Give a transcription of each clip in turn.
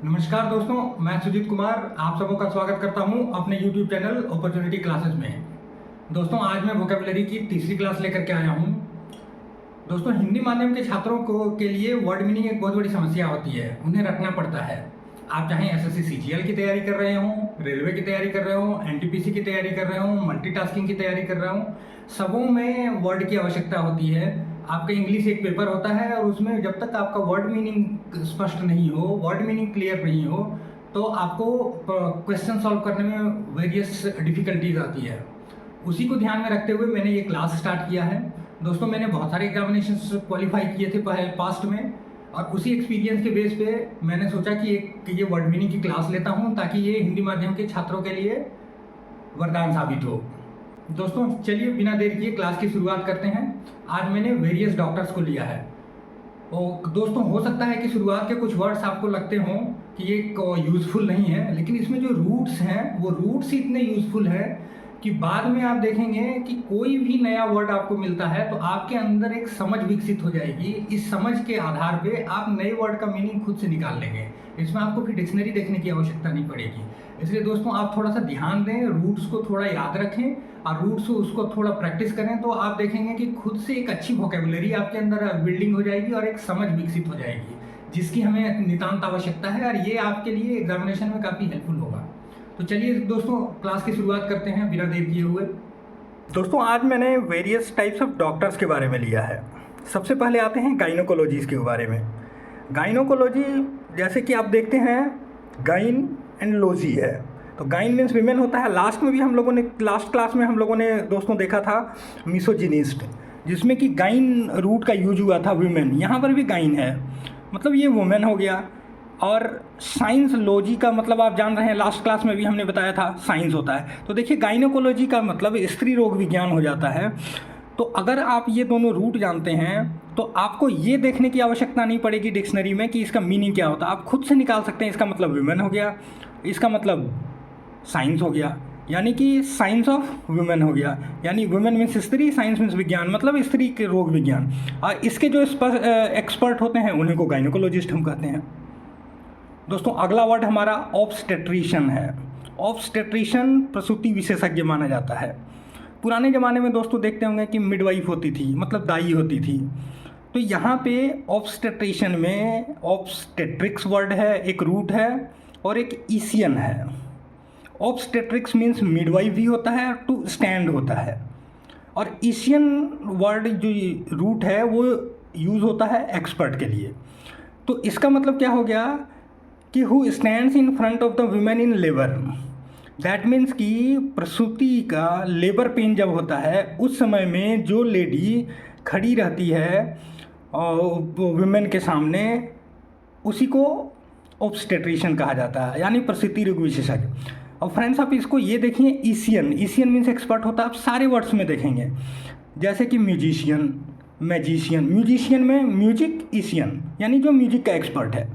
नमस्कार दोस्तों, मैं सुजीत कुमार आप सबों का स्वागत करता हूं अपने YouTube चैनल अपॉर्चुनिटी क्लासेस में। दोस्तों, आज मैं वोकेबुलरी की तीसरी क्लास लेकर के आया हूं। दोस्तों, हिंदी माध्यम के छात्रों को के लिए वर्ड मीनिंग एक बहुत बड़ी समस्या होती है, उन्हें रटना पड़ता है। आप चाहे एसएससी सीजीएल की तैयारी कर रहे हो, रेलवे की तैयारी कर रहे हो, एनटीपीसी की तैयारी कर रहे हो, मल्टीटास्किंग की तैयारी कर रहे हो, सबों में वर्ड की आवश्यकता होती है। आपका इंग्लिश एक पेपर होता है और उसमें जब तक आपका वर्ड मीनिंग स्पष्ट नहीं हो, वर्ड मीनिंग क्लियर नहीं हो, तो आपको क्वेश्चन सॉल्व करने में वेरियस डिफिकल्टीज आती है। उसी को ध्यान में रखते हुए मैंने ये क्लास स्टार्ट किया है। दोस्तों, मैंने बहुत सारे एग्जामिनेशंस क्वालिफाई किए थे पास्ट में, और उसी एक्सपीरियंस के बेस पे मैंने सोचा कि ये वर्ड मीनिंग की क्लास लेता हूँ ताकि ये हिंदी माध्यम के छात्रों के लिए वरदान साबित हो। दोस्तों, चलिए बिना देर किए क्लास की शुरुआत करते हैं। आज मैंने वेरियस डॉक्टर्स को लिया है। और दोस्तों, हो सकता है कि शुरुआत के कुछ वर्ड्स आपको लगते हों कि ये यूज़फुल नहीं है, लेकिन इसमें जो रूट्स हैं वो रूट्स इतने यूज़फुल हैं कि बाद में आप देखेंगे कि कोई भी नया वर्ड आपको मिलता है तो आपके अंदर एक समझ विकसित हो जाएगी। इस समझ के आधार पे आप नए वर्ड का मीनिंग खुद से निकाल लेंगे। इसमें आपको फिर डिक्शनरी देखने की आवश्यकता नहीं पड़ेगी। इसलिए दोस्तों, आप थोड़ा सा ध्यान दें, रूट्स को थोड़ा याद रखें और रूट्स उसको थोड़ा प्रैक्टिस करें, तो आप देखेंगे कि खुद से एक अच्छी वोकेबुलरी आपके अंदर बिल्डिंग हो जाएगी और एक समझ विकसित हो जाएगी, जिसकी हमें नितांत आवश्यकता है, और ये आपके लिए एग्जामिनेशन में काफ़ी हेल्पफुल होगा। तो चलिए दोस्तों, क्लास की शुरुआत करते हैं बिना देर किए हुए। दोस्तों, आज मैंने वेरियस टाइप्स ऑफ डॉक्टर्स के बारे में लिया है। सबसे पहले आते हैं गाइनोकोलॉजीज के बारे में। गाइनोकोलॉजी, जैसे कि आप देखते हैं, गाइन एंड लॉजी है। तो गाइन मीन्स विमेन होता है। लास्ट क्लास में हम लोगों ने दोस्तों देखा था मिसोजिनिस्ट, जिसमें कि गाइन रूट का यूज हुआ था विमेन। यहाँ पर भी गाइन है, मतलब ये वुमेन हो गया। और साइंस लॉजी का मतलब आप जान रहे हैं, लास्ट क्लास में भी हमने बताया था साइंस होता है। तो देखिए, गाइनोकोलॉजी का मतलब स्त्री रोग विज्ञान हो जाता है। तो अगर आप ये दोनों रूट जानते हैं तो आपको ये देखने की आवश्यकता नहीं पड़ेगी डिक्शनरी में कि इसका मीनिंग क्या होता है। आप खुद से निकाल सकते हैं। इसका मतलब विमेन हो गया, इसका मतलब साइंस हो गया, यानी कि साइंस ऑफ वुमेन हो गया, यानी वुमेन मीन्स स्त्री, साइंस मीन्स विज्ञान, मतलब स्त्री के रोग विज्ञान। और इसके जो एक्सपर्ट होते हैं उन्हीं को गाइनोकोलॉजिस्ट हम कहते हैं। दोस्तों, अगला वर्ड हमारा ऑब्स्टेट्रिशियन है। ऑब्स्टेट्रिशियन प्रसूति विशेषज्ञ माना जाता है। पुराने ज़माने में दोस्तों देखते होंगे कि मिडवाइफ होती थी, मतलब दाई होती थी। तो यहाँ पे ऑब्स्टेट्रिशियन में ऑब्स्टेट्रिक्स वर्ड है, एक रूट है, और एक ईसियन है। ऑब्स्टेट्रिक्स मीन्स मिडवाइफ भी होता है, टू स्टैंड होता है। और ईसियन वर्ड जो रूट है वो यूज़ होता है एक्सपर्ट के लिए। तो इसका मतलब क्या हो गया कि who stands in front of the women in labour. That means कि प्रसूति का लेबर पेन जब होता है उस समय में जो लेडी खड़ी रहती है वुमेन के सामने, उसी को ऑब्स्टेट्रिशियन कहा जाता है, यानी प्रसूति रोग विशेषज्ञ। और फ्रेंड्स, आप इसको ये देखिए, ईसियन, ईसियन मीन्स एक्सपर्ट होता है। आप सारे वर्ड्स में देखेंगे, जैसे कि म्यूजिशियन, मैजिशियन। म्यूजिशियन में म्यूजिक, ईसियन यानी जो म्यूजिक का एक्सपर्ट है।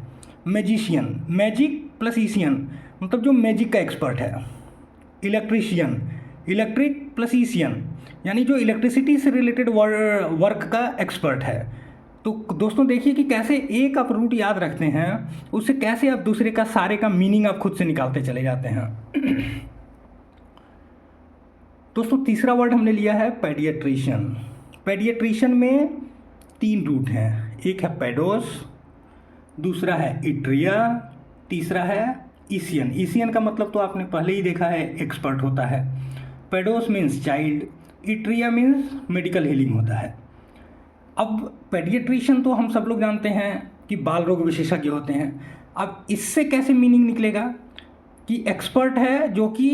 मैजिशियन, मैजिक प्लस ईसियन, मतलब जो मैजिक का एक्सपर्ट है। इलेक्ट्रीशियन, इलेक्ट्रिक प्लस ईसियन, यानी जो इलेक्ट्रिसिटी से रिलेटेड वर्क का एक्सपर्ट है। तो दोस्तों देखिए कि कैसे एक आप रूट याद रखते हैं, उससे कैसे आप दूसरे का सारे का मीनिंग आप खुद से निकालते चले जाते हैं। दोस्तों, तीसरा वर्ड हमने लिया है पेडियाट्रिशियन। पेडियाट्रिशियन में 3 रूट हैं, एक है पेडोस, दूसरा है इट्रिया, तीसरा है ईसियन। ईसियन का मतलब तो आपने पहले ही देखा है, एक्सपर्ट होता है। Pedos means child, iatria means medical healing होता है। अब पेडियाट्रिशियन तो हम सब लोग जानते हैं कि बाल रोग विशेषज्ञ होते हैं। अब इससे कैसे मीनिंग निकलेगा कि एक्सपर्ट है जो कि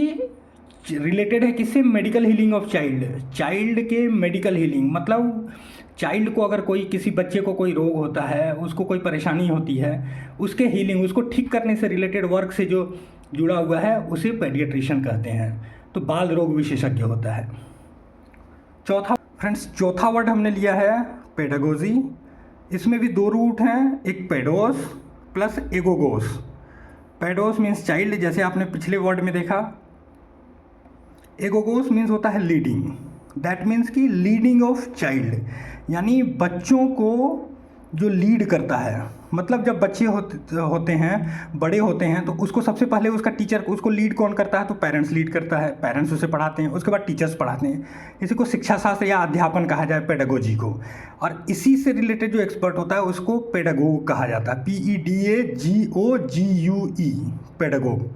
रिलेटेड है किससे, medical healing of child. Child के मेडिकल हीलिंग मतलब चाइल्ड को अगर कोई, किसी बच्चे को कोई रोग होता है, उसको कोई परेशानी होती है, उसके हीलिंग, उसको ठीक करने से रिलेटेड वर्क से जो जुड़ा हुआ है उसे पेडियाट्रिशियन कहते हैं। तो बाल रोग विशेषज्ञ होता है। चौथा वर्ड हमने लिया है पेडागोजी। इसमें भी 2 रूट हैं, एक पेडोस प्लस एगोगोस। पेडोस मीन्स चाइल्ड, जैसे आपने पिछले वर्ड में देखा। एगोगोस मीन्स होता है लीडिंग। दैट मीन्स कि लीडिंग ऑफ चाइल्ड, यानी बच्चों को जो लीड करता है, मतलब जब बच्चे होते हैं, बड़े होते हैं, तो उसको सबसे पहले उसका टीचर, उसको लीड कौन करता है? तो पेरेंट्स लीड करता है, पेरेंट्स उसे पढ़ाते हैं, उसके बाद टीचर्स पढ़ाते हैं। इसी को शिक्षा शास्त्र या अध्यापन कहा जाए, पेडागोजी को। और इसी से रिलेटेड जो एक्सपर्ट होता है उसको पेडागोग कहा जाता है, PEDAGOGUE, पेडागोग।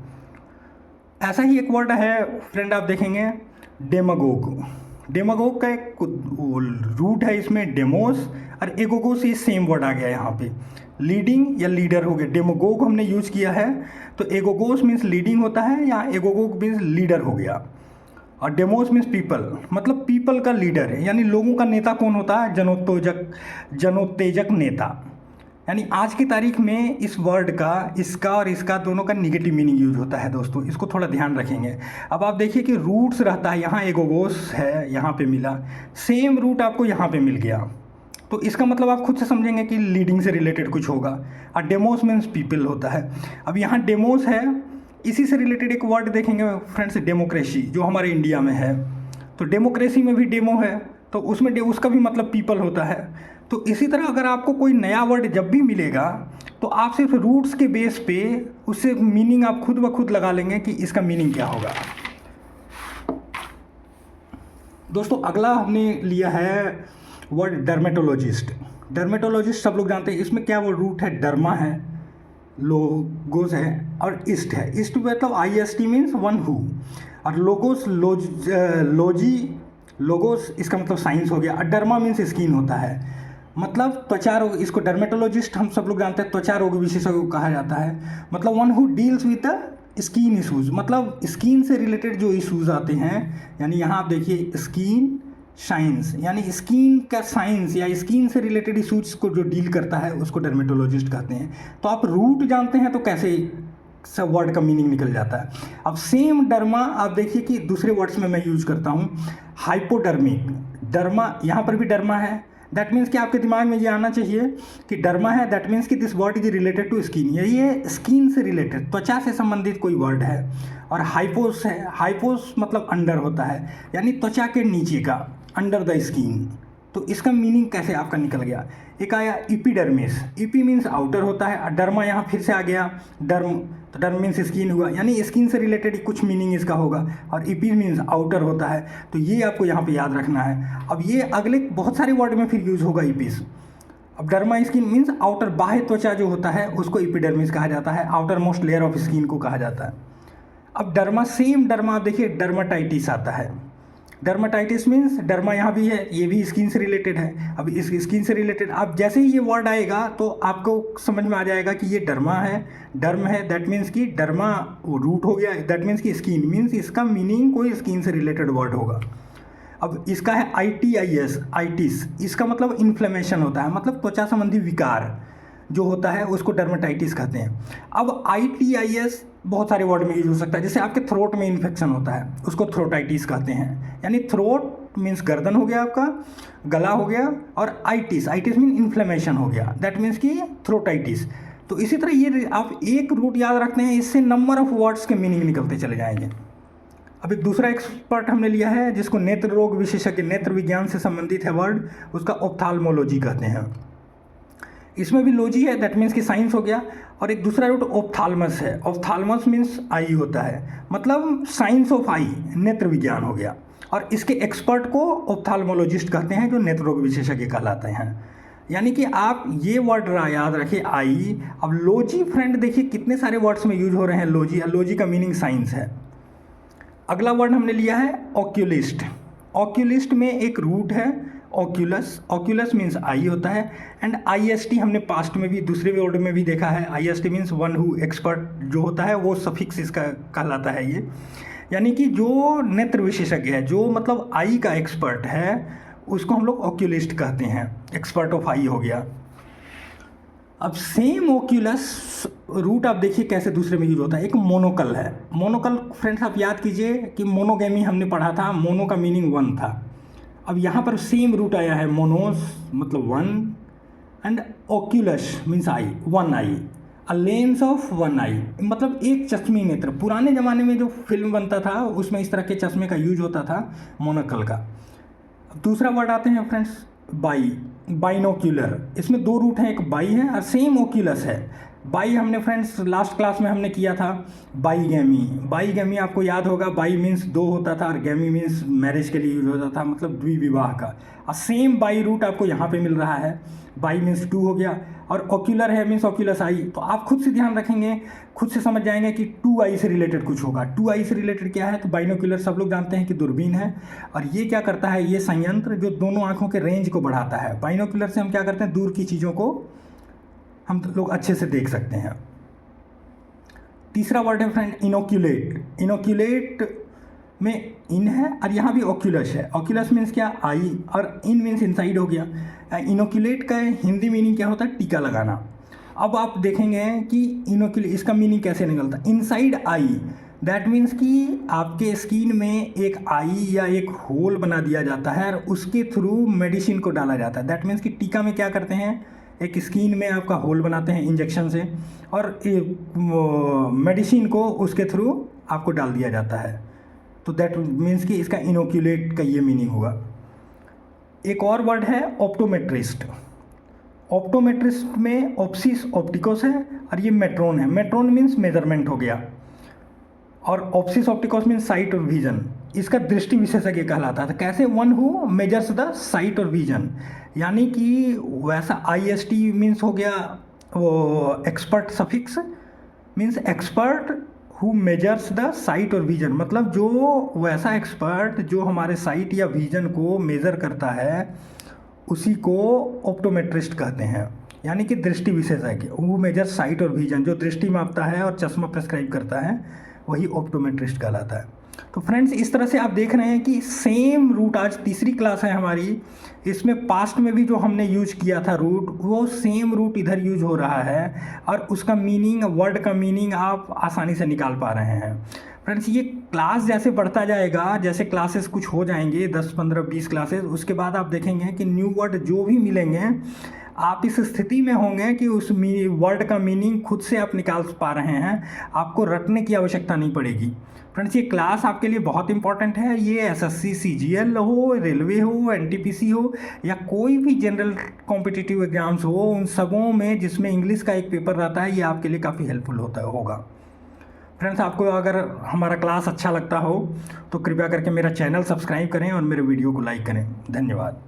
ऐसा ही एक वर्ड है फ्रेंड, आप देखेंगे डेमागोग। डेमागोग का एक रूट है इसमें, डेमोस और एगोगो से सेम वर्ड आ गया यहाँ पे, लीडिंग या लीडर हो गया। डेमागोग हमने यूज किया है, तो एगोगोस मीन्स लीडिंग होता है, या एगोगोग मीन्स लीडर हो गया। और डेमोस मीन्स पीपल, मतलब पीपल का लीडर है, यानी लोगों का नेता कौन होता है? जनोत्तेजक नेता। यानी आज की तारीख में इस वर्ड का, इसका और इसका दोनों का निगेटिव मीनिंग यूज होता है दोस्तों, इसको थोड़ा ध्यान रखेंगे। अब आप देखिए कि रूट्स रहता है, यहाँ एगोगोस है, यहाँ पे मिला, सेम रूट आपको यहाँ पे मिल गया, तो इसका मतलब आप खुद से समझेंगे कि लीडिंग से रिलेटेड कुछ होगा। और डेमोस मीन्स पीपल होता है। अब यहाँ डेमोस है, इसी से रिलेटेड एक वर्ड देखेंगे फ्रेंड्स, डेमोक्रेसी, जो हमारे इंडिया में है। तो डेमोक्रेसी में भी डेमो है, तो उसमें उसका भी मतलब पीपल होता है। तो इसी तरह अगर आपको कोई नया वर्ड जब भी मिलेगा, तो आप सिर्फ रूट्स के बेस पे उससे मीनिंग आप खुद ब खुद लगा लेंगे कि इसका मीनिंग क्या होगा। दोस्तों अगला हमने लिया है वर्ड डर्मेटोलॉजिस्ट। डर्मेटोलॉजिस्ट सब लोग जानते हैं, इसमें क्या वो रूट है? डर्मा है, लोगोस है और इस्ट है। इस्ट मतलब IST मीन्स वन हु, और लोगोस लोगोस इसका मतलब साइंस हो गया। और डर्मा मीन्स स्किन होता है, मतलब त्वचा रोग। इसको डर्मेटोलॉजिस्ट हम सब लोग जानते हैं, त्वचा रोग विशेषज्ञ कहा जाता है। मतलब one who deals with the skin issues, मतलब स्किन से रिलेटेड जो इशूज़ आते हैं। यानी यहाँ आप देखिए स्किन साइंस, यानी स्किन का साइंस या स्किन से रिलेटेड इशूज़ को जो डील करता है उसको डर्मेटोलॉजिस्ट कहते हैं। तो आप रूट जानते हैं तो कैसे सब वर्ड का मीनिंग निकल जाता है। अब सेम डर्मा आप देखिए कि दूसरे वर्ड्स में मैं यूज करता हूँ, हाइपोडर्मिक। डर्मा, यहाँ पर भी डर्मा है, दैट मीन्स कि आपके दिमाग में ये आना चाहिए कि डर्मा है, दैट मीन्स कि this word is related to skin, ये स्किन से रिलेटेड, त्वचा से संबंधित कोई वर्ड है। और हाइपोस है, हाइपोस मतलब अंडर होता है, यानी त्वचा के नीचे का, अंडर द स्किन। तो इसका मीनिंग कैसे आपका निकल गया? एक आया इपीडर्मिस, इपी मीन्स आउटर होता है, और डर्मा यहाँ फिर से आ गया, डर्म, तो डर्म मीन्स स्किन हुआ, यानी स्किन से रिलेटेड कुछ मीनिंग इसका होगा। और इपी मीन्स आउटर होता है, तो ये आपको यहाँ पे याद रखना है। अब ये अगले बहुत सारे वर्ड में फिर यूज होगा इपीस। अब डर्मा स्किन मीन्स आउटर, बाह्य त्वचा जो होता है उसको इपीडर्मिस कहा जाता है, outer most layer of skin को कहा जाता है। अब डर्मा, सेम डर्मा आप देखिए डर्माटाइटिस आता है। डर्माटाइटिस मीन्स डर्मा यहाँ भी है, ये भी स्किन से रिलेटेड है। अब इस स्किन से रिलेटेड आप जैसे ही ये वर्ड आएगा तो आपको समझ में आ जाएगा कि ये डर्मा है, डर्म है, दैट मीन्स कि डर्मा वो रूट हो गया, दैट मीन्स कि स्किन मीन्स इसका मीनिंग कोई स्किन से रिलेटेड वर्ड होगा। अब इसका है ITIS, आइटिस, इसका मतलब इन्फ्लेमेशन होता है, मतलब त्वचा संबंधी विकार जो होता है उसको डर्मेटाइटिस कहते हैं। अब ITIS बहुत सारे वर्ड में यूज हो सकता है, जैसे आपके थ्रोट में इन्फेक्शन होता है उसको थ्रोटाइटिस कहते हैं, यानी थ्रोट मीन्स गर्दन हो गया आपका, गला हो गया, और आइटिस, आइटिस मीन इन्फ्लेमेशन हो गया, दैट मीन्स कि थ्रोटाइटिस। तो इसी तरह ये आप एक रूट याद रखते हैं, इससे नंबर ऑफ वर्ड्स के मीनिंग निकलते चले जाएंगे। अब एक दूसरा एक्सपर्ट हमने लिया है जिसको नेत्र रोग विशेषज्ञ, नेत्र विज्ञान से संबंधित है वर्ड, उसका ऑप्थाल्मोलॉजी कहते हैं। इसमें भी लॉजी है, दैट मीन्स कि साइंस हो गया। और एक दूसरा रूट ऑप्थाल्मस है, ऑप्थाल्मस मीन्स आई होता है, मतलब साइंस ऑफ आई, नेत्र विज्ञान हो गया। और इसके एक्सपर्ट को ऑप्थाल्मोलॉजिस्ट कहते हैं, जो नेत्र रोग विशेषज्ञ कहलाते हैं। यानी कि आप ये वर्ड याद रखिए, आई। अब लॉजी फ्रेंड देखिए कितने सारे वर्ड्स में यूज हो रहे हैं लॉजी, और लॉजी का मीनिंग साइंस है। अगला वर्ड हमने लिया है ऑक्यूलिस्ट। ऑक्यूलिस्ट में एक रूट है ऑक्यूलस, ऑक्यूलस मीन्स आई होता है, एंड IST हमने पास्ट में भी दूसरे वर्ड में भी देखा है, IST means one who, expert जो होता है वो सफिक्स इसका कहलाता है ये। यानी कि जो नेत्र विशेषज्ञ है, जो मतलब आई का एक्सपर्ट है, उसको हम लोग ऑक्यूलिस्ट कहते हैं, एक्सपर्ट ऑफ आई हो गया। अब सेम ओक्यूलस रूट आप देखिए कैसे दूसरे में यूज होता है। एक मोनोकल है, मोनोकल फ्रेंड्स आप याद कीजिए कि मोनोगेमी हमने पढ़ा था, मोनो का मीनिंग वन था। अब यहाँ पर सेम रूट आया है, मोनोस मतलब one, and oculus means eye, one eye, a lens of one eye, मतलब एक चश्मी नेत्र। पुराने ज़माने में जो फिल्म बनता था उसमें इस तरह के चश्मे का यूज होता था, मोनोकल का। अब दूसरा वर्ड आते हैं फ्रेंड्स, बाइनोक्यूलर। इसमें दो रूट हैं, एक बाई है और सेम ओक्यूलस है। बाई हमने फ्रेंड्स लास्ट क्लास में हमने किया था बाईगैमी। बाईगैमी आपको याद होगा, बाई मीन्स दो होता था और गैमी मीन्स मैरिज के लिए यूज होता था, मतलब द्विविवाह का। और सेम बाई रूट आपको यहाँ पे मिल रहा है। बाई मीन्स टू हो गया और ओक्यूलर है मीन्स ओक्यूलस आई। तो आप खुद से ध्यान रखेंगे, खुद से समझ जाएंगे कि टू आई से रिलेटेड कुछ होगा। टू आई से रिलेटेड क्या है, तो बाइनोक्यूलर सब लोग जानते हैं कि दूरबीन है। और ये क्या करता है, ये संयंत्र जो दोनों आंखों के रेंज को बढ़ाता है। बाइनोक्यूलर से हम क्या करते हैं, दूर की चीज़ों को हम लोग अच्छे से देख सकते हैं। तीसरा वर्ड है फ्रेंड इनोक्यूलेट। इनोक्यूलेट में इन है और यहाँ भी ओक्यूलस है। ओक्यूलस मीन्स क्या, आई, और इन मीन्स इनसाइड हो गया। इनोक्यूलेट का हिंदी मीनिंग क्या होता है, टीका लगाना। अब आप देखेंगे कि इनोक्यूलेट इसका मीनिंग कैसे निकलता है, इनसाइड आई। दैट मीन्स कि आपके स्किन में एक आई या एक होल बना दिया जाता है और उसके थ्रू मेडिसिन को डाला जाता है। दैट मीन्स कि टीका में क्या करते हैं, एक स्किन में आपका होल बनाते हैं इंजेक्शन से और मेडिसिन को उसके थ्रू आपको डाल दिया जाता है। तो दैट मीन्स कि इसका इनोक्यूलेट का ये मीनिंग हुआ। एक और वर्ड है ऑप्टोमेट्रिस्ट। ऑप्टोमेट्रिस्ट में ऑप्सिस ऑप्टिकोस है और ये मेट्रोन है। मेट्रोन मीन्स मेजरमेंट हो गया और ऑप्सिस ऑप्टिकोस मीन्स साइट और विजन। इसका दृष्टि विशेषज्ञ कहलाता था। कैसे, one who measures the site और विजन, यानी कि वैसा IST मीन्स हो गया वो expert suffix means expert who measures the site और विजन, मतलब जो वैसा एक्सपर्ट जो हमारे साइट या विजन को मेज़र करता है उसी को ऑप्टोमेट्रिस्ट कहते हैं। यानी कि दृष्टि विशेषज्ञ, वो मेजर साइट और विजन, जो दृष्टि मापता है और चश्मा प्रेस्क्राइब करता है, वही ऑप्टोमेट्रिस्ट कहलाता है। तो फ्रेंड्स इस तरह से आप देख रहे हैं कि सेम रूट, आज तीसरी क्लास है हमारी, इसमें पास्ट में भी जो हमने यूज किया था रूट, वो सेम रूट इधर यूज हो रहा है और उसका मीनिंग, वर्ड का मीनिंग आप आसानी से निकाल पा रहे हैं। फ्रेंड्स ये क्लास जैसे बढ़ता जाएगा, जैसे क्लासेस कुछ हो जाएंगे 10, 15, 20 क्लासेस, उसके बाद आप देखेंगे कि न्यू वर्ड जो भी मिलेंगे आप इस स्थिति में होंगे कि उस वर्ड का मीनिंग खुद से आप निकाल पा रहे हैं, आपको रटने की आवश्यकता नहीं पड़ेगी। फ्रेंड्स ये क्लास आपके लिए बहुत इंपॉर्टेंट है। ये SSC CGL हो, रेलवे हो, NTPC हो या कोई भी जनरल कॉम्पिटिटिव एग्जाम्स हो, उन सबों में जिसमें इंग्लिश का एक पेपर रहता है, ये आपके लिए काफ़ी हेल्पफुल होगा। फ्रेंड्स आपको अगर हमारा क्लास अच्छा लगता हो तो कृपया करके मेरा चैनल सब्सक्राइब करें और मेरे वीडियो को लाइक करें। धन्यवाद।